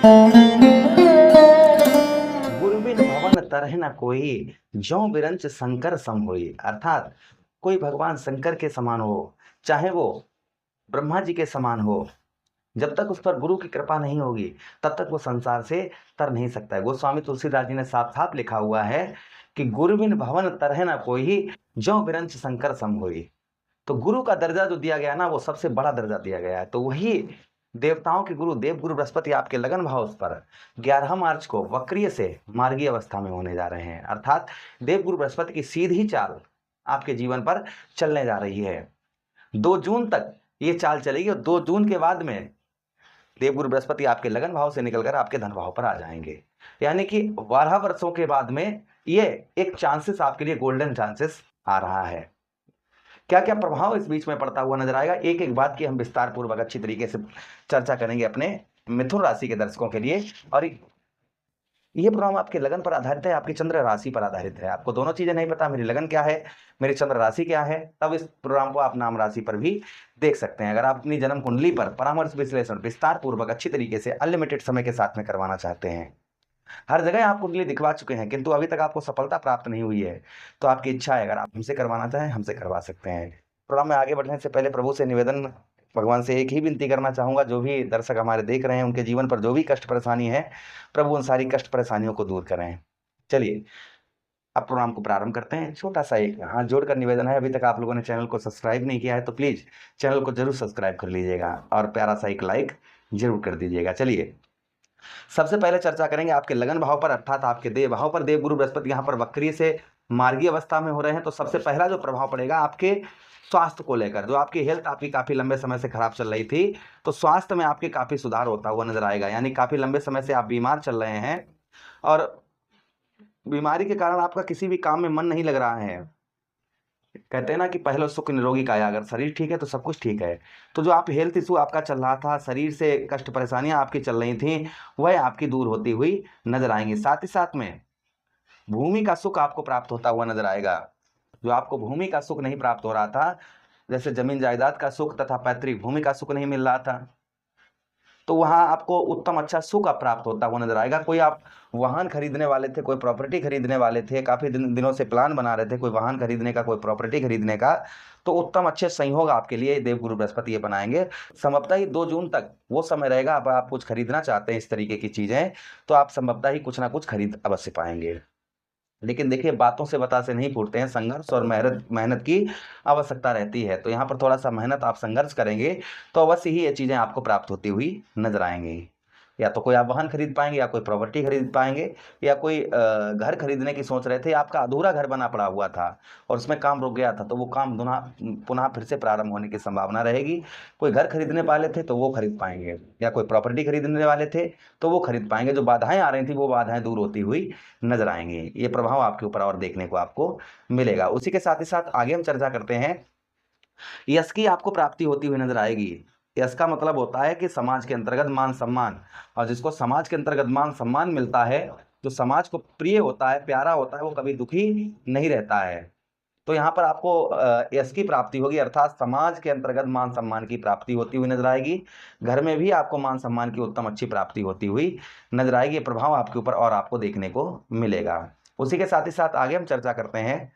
गुरु बिन भवन तरह न कोई, ज्यों बिरंच शंकर सम होई। अर्थात कोई भगवान शंकर के समान हो, चाहे वो ब्रह्मा जी के समान हो, जब तक उस पर गुरु की कृपा नहीं होगी तब तक वो संसार से तर नहीं सकता है। गोस्वामी तुलसीदास जी ने साफ साफ लिखा हुआ है कि गुरु बिन भवन तरह न कोई, ज्यों बिरंच शंकर सम होई। तो गुरु का दर्जा जो दिया गया ना, वो सबसे बड़ा दर्जा दिया गया है। तो वही देवताओं के गुरु देव गुरु बृहस्पति आपके लगन भाव उस पर 11 मार्च को वक्रीय से मार्गीय अवस्था में होने जा रहे हैं। अर्थात देव गुरु बृहस्पति की सीधी चाल आपके जीवन पर चलने जा रही है। 2 जून तक ये चाल चलेगी और 2 जून के बाद में देवगुरु बृहस्पति आपके लगन भाव से निकलकर आपके धन भाव पर आ जाएंगे। यानी कि 12 वर्षों के बाद में ये एक चांसेस आपके लिए गोल्डन चांसेस आ रहा है। क्या क्या प्रभाव इस बीच में पड़ता हुआ नजर आएगा, एक एक बात की हम विस्तार पूर्वक अच्छी तरीके से चर्चा करेंगे अपने मिथुन राशि के दर्शकों के लिए। और ये प्रोग्राम आपके लगन पर आधारित है, आपकी चंद्र राशि पर आधारित है। आपको दोनों चीजें नहीं पता, मेरी लगन क्या है, मेरी चंद्र राशि क्या है, तब इस प्रोग्राम को आप नाम राशि पर भी देख सकते हैं। अगर आप अपनी जन्म कुंडली पर परामर्श विश्लेषण विस्तार पूर्वक अच्छी तरीके से अनलिमिटेड समय के साथ में करवाना चाहते हैं, हर जगह आप कुंडली दिखवा चुके हैं किंतु अभी तक आपको सफलता प्राप्त नहीं हुई है, तो आपकी इच्छा है, अगर आप हमसे करवाना चाहें हमसे करवा सकते हैं। प्रोग्राम में आगे बढ़ने से पहले प्रभु से निवेदन, भगवान से एक ही विनती करना चाहूंगा, जो भी दर्शक हमारे देख रहे हैं उनके जीवन पर जो भी कष्ट परेशानी है, प्रभु उन सारी कष्ट परेशानियों को दूर करें। चलिए अब प्रोग्राम को प्रारंभ करते हैं। छोटा सा एक हाथ जोड़कर निवेदन है, अभी तक आप लोगों ने चैनल को सब्सक्राइब नहीं किया है तो प्लीज चैनल को जरूर सब्सक्राइब कर लीजिएगा और प्यारा सा एक लाइक जरूर कर दीजिएगा। चलिए सबसे पहले चर्चा करेंगे आपके लगन भाव पर, अर्थात आपके देव भाव पर। देव गुरु बृहस्पति यहाँ पर वक्री से मार्गीय अवस्था में हो रहे हैं, तो सबसे पहला जो प्रभाव पड़ेगा आपके स्वास्थ्य को लेकर, जो आपकी हेल्थ आपकी काफी लंबे समय से खराब चल रही थी, तो स्वास्थ्य में आपके काफी सुधार होता हुआ नजर आएगा। यानी काफी लंबे समय से आप बीमार चल रहे हैं और बीमारी के कारण आपका किसी भी काम में मन नहीं लग रहा है। कहते हैं ना कि पहले सुख निरोगी काया, अगर शरीर ठीक है तो सब कुछ ठीक है। तो जो आप हेल्थ इशू आपका चल रहा था, शरीर से कष्ट परेशानियां आपकी चल रही थी, वह आपकी दूर होती हुई नजर आएंगी। साथ ही साथ में भूमि का सुख आपको प्राप्त होता हुआ नजर आएगा। जो आपको भूमि का सुख नहीं प्राप्त हो रहा था, जैसे जमीन जायदाद का सुख तथा पैतृक भूमि का सुख नहीं मिल रहा था, तो वहां आपको उत्तम अच्छा सुख प्राप्त होता हुआ नजर आएगा। कोई आप वाहन खरीदने वाले थे, कोई प्रॉपर्टी खरीदने वाले थे, काफी दिनों से प्लान बना रहे थे कोई वाहन खरीदने का, कोई प्रॉपर्टी खरीदने का, तो उत्तम अच्छे संयोग आपके लिए देवगुरु बृहस्पति ये बनाएंगे। संभवतः ही 2 जून तक वो समय रहेगा। अब आप कुछ खरीदना चाहते हैं इस तरीके की चीजें, तो आप संभवतः ही कुछ ना कुछ खरीद अवश्य पाएंगे। लेकिन देखिए बातों से बता से नहीं फूटते हैं, संघर्ष और मेहनत मेहनत की आवश्यकता रहती है। तो यहाँ पर थोड़ा सा मेहनत आप संघर्ष करेंगे तो अवश्य ही ये चीज़ें आपको प्राप्त होती हुई नजर आएंगी। या तो कोई आप वाहन खरीद पाएंगे, या कोई प्रॉपर्टी खरीद पाएंगे, या कोई घर खरीदने की सोच रहे थे, आपका अधूरा घर बना पड़ा हुआ था और उसमें काम रुक गया था, तो वो काम पुनः फिर से प्रारंभ होने की संभावना रहेगी। कोई घर खरीदने वाले थे तो वो खरीद पाएंगे, या कोई प्रॉपर्टी खरीदने वाले थे तो वो खरीद पाएंगे। जो बाधाएं आ रही थी वो बाधाएं दूर होती हुई नजर आएंगी। ये प्रभाव आपके ऊपर और देखने को आपको मिलेगा। उसी के साथ ही साथ आगे हम चर्चा करते हैं, यश की आपको प्राप्ति होती हुई नजर आएगी। यश का मतलब होता है कि समाज के अंतर्गत मान सम्मान, और जिसको समाज के अंतर्गत मान सम्मान मिलता है, जो समाज को प्रिय होता है, प्यारा होता है, वो कभी दुखी नहीं रहता है। तो यहाँ पर आपको यश की प्राप्ति होगी, अर्थात समाज के अंतर्गत मान सम्मान की प्राप्ति होती हुई नजर आएगी। घर में भी आपको मान सम्मान की उत्तम अच्छी प्राप्ति होती हुई नजर आएगी। ये प्रभाव आपके ऊपर और आपको देखने को मिलेगा। उसी के साथ ही साथ आगे हम चर्चा करते हैं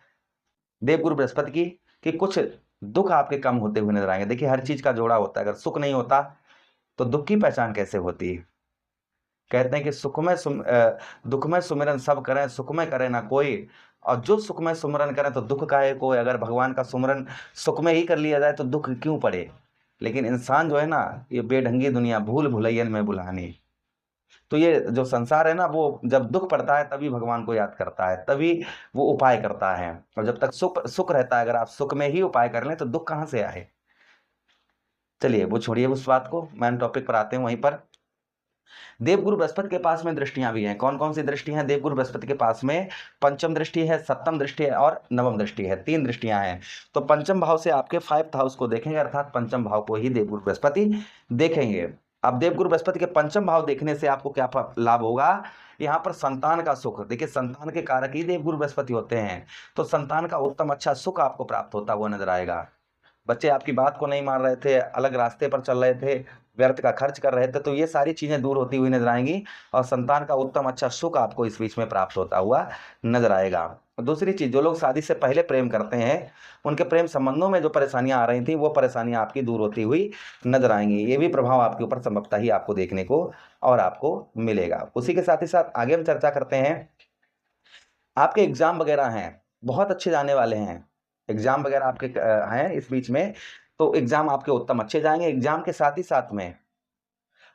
देवगुरु बृहस्पति की, कि कुछ दुख आपके कम होते हुए नजर आएंगे। देखिए हर चीज का जोड़ा होता है, अगर सुख नहीं होता तो दुख की पहचान कैसे होती। कहते हैं कि दुख में सुमिरन सब करें, सुख में करे ना कोई, और जो सुख में सुमिरन करें तो दुख काहे कोई। अगर भगवान का सुमिरन सुख में ही कर लिया जाए तो दुख क्यों पड़े। लेकिन इंसान जो है ना, ये बेढंगी दुनिया भूल भुलैयन में बुलानी। तो ये जो संसार है ना, वो जब दुख पड़ता है तभी भगवान को याद करता है, तभी वो उपाय करता है। और जब तक सुख सुख रहता है, अगर आप सुख में ही उपाय कर लें तो दुख कहाँ से आए। चलिए वो छोड़िए उस बात को, मेन टॉपिक पर आते हैं। वहीं पर देवगुरु बृहस्पति के पास में दृष्टियां भी हैं। कौन कौन सी दृष्टि हैं देवगुरु बृहस्पति के पास में? पंचम दृष्टि है, सप्तम दृष्टि है और नवम दृष्टि है, 3 दृष्टियां हैं। तो पंचम भाव से आपके 5th हाउस को देखेंगे, अर्थात पंचम भाव को ही देवगुरु बृहस्पति देखेंगे। अब देवगुरु बृहस्पति के पंचम भाव देखने से आपको क्या लाभ होगा? यहाँ पर संतान का सुख। देखिए संतान के कारक ही देवगुरु बृहस्पति होते हैं, तो संतान का उत्तम अच्छा सुख आपको प्राप्त होता हुआ नजर आएगा। बच्चे आपकी बात को नहीं मान रहे थे, अलग रास्ते पर चल रहे थे, व्यर्थ का खर्च कर रहे थे, तो ये सारी चीजें दूर होती हुई नजर आएंगी और संतान का उत्तम अच्छा सुख आपको इस बीच में प्राप्त होता हुआ नजर आएगा। दूसरी चीज, जो लोग शादी से पहले प्रेम करते हैं, उनके प्रेम संबंधों में जो परेशानियां आ रही थी, वो परेशानियां आपकी दूर होती हुई नजर आएंगी। ये भी प्रभाव आपके ऊपर संभवतः ही आपको देखने को और आपको मिलेगा। उसी के साथ ही साथ आगे हम चर्चा करते हैं, आपके एग्जाम वगैरह हैं, बहुत अच्छे जाने वाले हैं, एग्जाम वगैरह आपके हैं इस बीच में, तो एग्जाम आपके उत्तम अच्छे जाएंगे। एग्जाम के साथ ही साथ में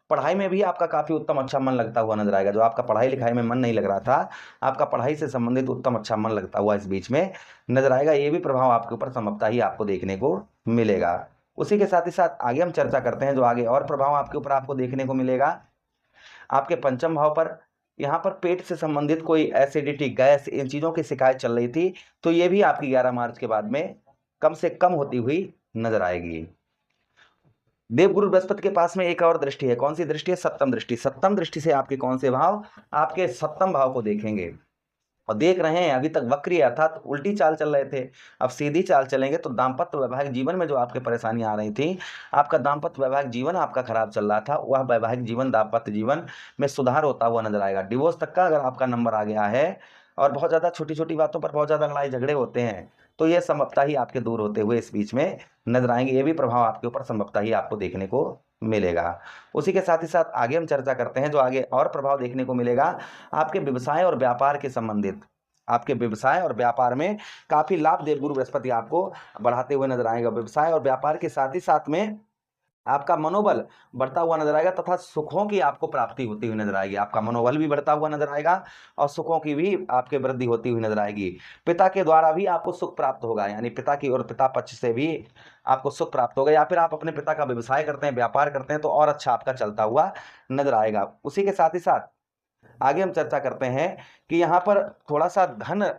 पढ़ाई में भी आपका काफी उत्तम अच्छा मन लगता हुआ नजर आएगा। जो आपका पढ़ाई लिखाई में मन नहीं लग रहा था, आपका पढ़ाई से संबंधित उत्तम अच्छा मन लगता हुआ इस बीच में नजर आएगा। ये भी प्रभाव आपके ऊपर संभवतः ही आपको देखने को मिलेगा। उसी के साथ ही साथ आगे हम चर्चा करते हैं, जो आगे और प्रभाव आपके ऊपर आपको देखने को मिलेगा, आपके पंचम भाव पर। यहाँ पर पेट से संबंधित कोई एसिडिटी, गैस, इन चीजों की शिकायत चल रही थी, तो ये भी आपकी 11 मार्च के बाद में कम से कम होती हुई नजर आएगी। देवगुरु बृहस्पति के पास में एक और दृष्टि है, कौन सी दृष्टि है? सप्तम दृष्टि। सप्तम दृष्टि से आपके कौन से भाव? आपके सप्तम भाव को देखेंगे और देख रहे हैं, अभी तक वक्री अर्थात उल्टी चाल चल रहे थे, अब सीधी चाल चलेंगे तो दाम्पत्य वैवाहिक जीवन में जो आपके परेशानियां आ रही थी, आपका दाम्पत्य वैवाहिक जीवन आपका खराब चल रहा था, वह वैवाहिक जीवन, दाम्पत्य जीवन में सुधार होता हुआ नजर आएगा। डिवोर्स तक का अगर आपका नंबर आ गया है और बहुत ज्यादा छोटी छोटी बातों पर बहुत ज्यादा लड़ाई झगड़े होते हैं, तो ये संभवतः ही आपके दूर होते हुए इस बीच में नजर आएंगे। ये भी प्रभाव आपके ऊपर संभवतः ही आपको देखने को मिलेगा। उसी के साथ ही साथ आगे हम चर्चा करते हैं, जो आगे और प्रभाव देखने को मिलेगा, आपके व्यवसाय और व्यापार के संबंधित, आपके व्यवसाय और व्यापार में काफी लाभ देवगुरु बृहस्पति आपको बढ़ाते हुए नजर आएगा। व्यवसाय और व्यापार के साथ ही साथ में आपका मनोबल बढ़ता हुआ नजर आएगा तथा सुखों की आपको प्राप्ति होती हुई नजर आएगी। आपका मनोबल भी बढ़ता हुआ नजर आएगा और सुखों की भी आपके वृद्धि होती हुई नजर आएगी। पिता के द्वारा भी आपको सुख प्राप्त होगा, यानी पिता की और पिता पक्ष से भी आपको सुख प्राप्त होगा, या फिर आप अपने पिता का व्यवसाय करते हैं, व्यापार करते हैं, तो और अच्छा आपका चलता हुआ नजर आएगा। उसी के साथ ही साथ आगे हम चर्चा करते हैं कि यहाँ पर थोड़ा सा धन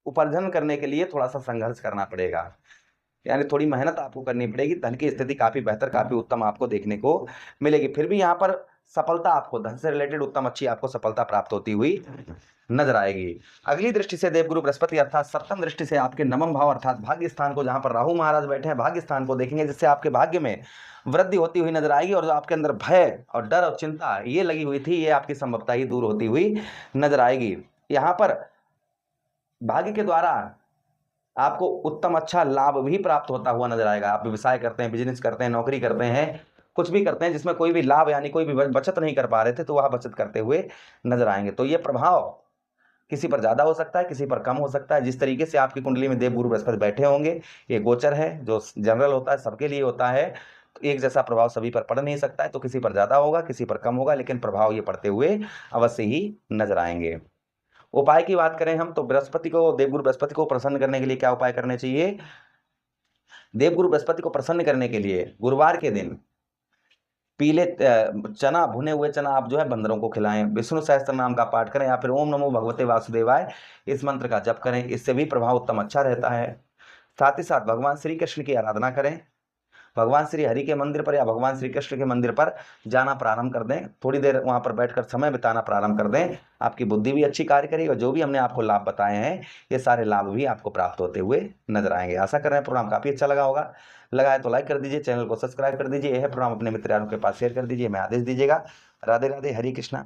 उपार्जन करने के लिए थोड़ा सा संघर्ष करना पड़ेगा, यानी थोड़ी मेहनत आपको करनी पड़ेगी। धन की स्थिति काफी बेहतर, काफी उत्तम आपको देखने को मिलेगी। फिर भी यहाँ पर सफलता, आपको धन से रिलेटेड उत्तम अच्छी आपको सफलता प्राप्त होती हुई नजर आएगी। अगली दृष्टि से देवगुरु बृहस्पति अर्थात सप्तम दृष्टि से आपके नवम भाव अर्थात भाग्य स्थान को, जहां पर राहु महाराज बैठे हैं, भाग्य स्थान को देखेंगे, जिससे आपके भाग्य में वृद्धि होती हुई नजर आएगी। और जो आपके अंदर भय और डर और चिंता ये लगी हुई थी, ये आपकी संभवतः ही दूर होती हुई नजर आएगी। यहाँ पर भाग्य के द्वारा आपको उत्तम अच्छा लाभ भी प्राप्त होता हुआ नजर आएगा। आप व्यवसाय करते हैं, बिजनेस करते हैं, नौकरी करते हैं, कुछ भी करते हैं जिसमें कोई भी लाभ यानी कोई भी बचत नहीं कर पा रहे थे, तो वह बचत करते हुए नजर आएंगे। तो ये प्रभाव किसी पर ज्यादा हो सकता है, किसी पर कम हो सकता है। जिस तरीके से आपकी कुंडली में देवगुरु बृहस्पति बैठे होंगे, ये गोचर है, जो जनरल होता है, सबके लिए होता है, तो एक जैसा प्रभाव सभी पर पड़ नहीं सकता है, तो किसी पर ज्यादा होगा, किसी पर कम होगा, लेकिन प्रभाव ये पड़ते हुए अवश्य ही नजर आएंगे। उपाय की बात करें हम, तो बृहस्पति को, देवगुरु बृहस्पति को प्रसन्न करने के लिए क्या उपाय करने चाहिए? देवगुरु बृहस्पति को प्रसन्न करने के लिए गुरुवार के दिन पीले चना, भुने हुए चना आप जो है बंदरों को खिलाएं, विष्णु सहस्त्र नाम का पाठ करें, या फिर ओम नमो भगवते वासुदेवाय इस मंत्र का जप करें, इससे भी प्रभाव उत्तम अच्छा रहता है। साथ ही साथ भगवान श्री कृष्ण की आराधना करें, भगवान श्री हरि के मंदिर पर या भगवान श्री कृष्ण के मंदिर पर जाना प्रारंभ कर दें, थोड़ी देर वहां पर बैठकर समय बिताना प्रारंभ कर दें, आपकी बुद्धि भी अच्छी कार्य करेगी और जो भी हमने आपको लाभ बताए हैं, ये सारे लाभ भी आपको प्राप्त होते हुए नजर आएंगे। आशा कर रहे हैं प्रोग्राम काफी अच्छा लगा होगा। लगा है तो लाइक कर दीजिए, चैनल को सब्सक्राइब कर दीजिए, यह प्रोग्राम अपने मित्र के पास शेयर कर दीजिए, मैं आदेश दीजिएगा। राधे राधे, हरे कृष्णा।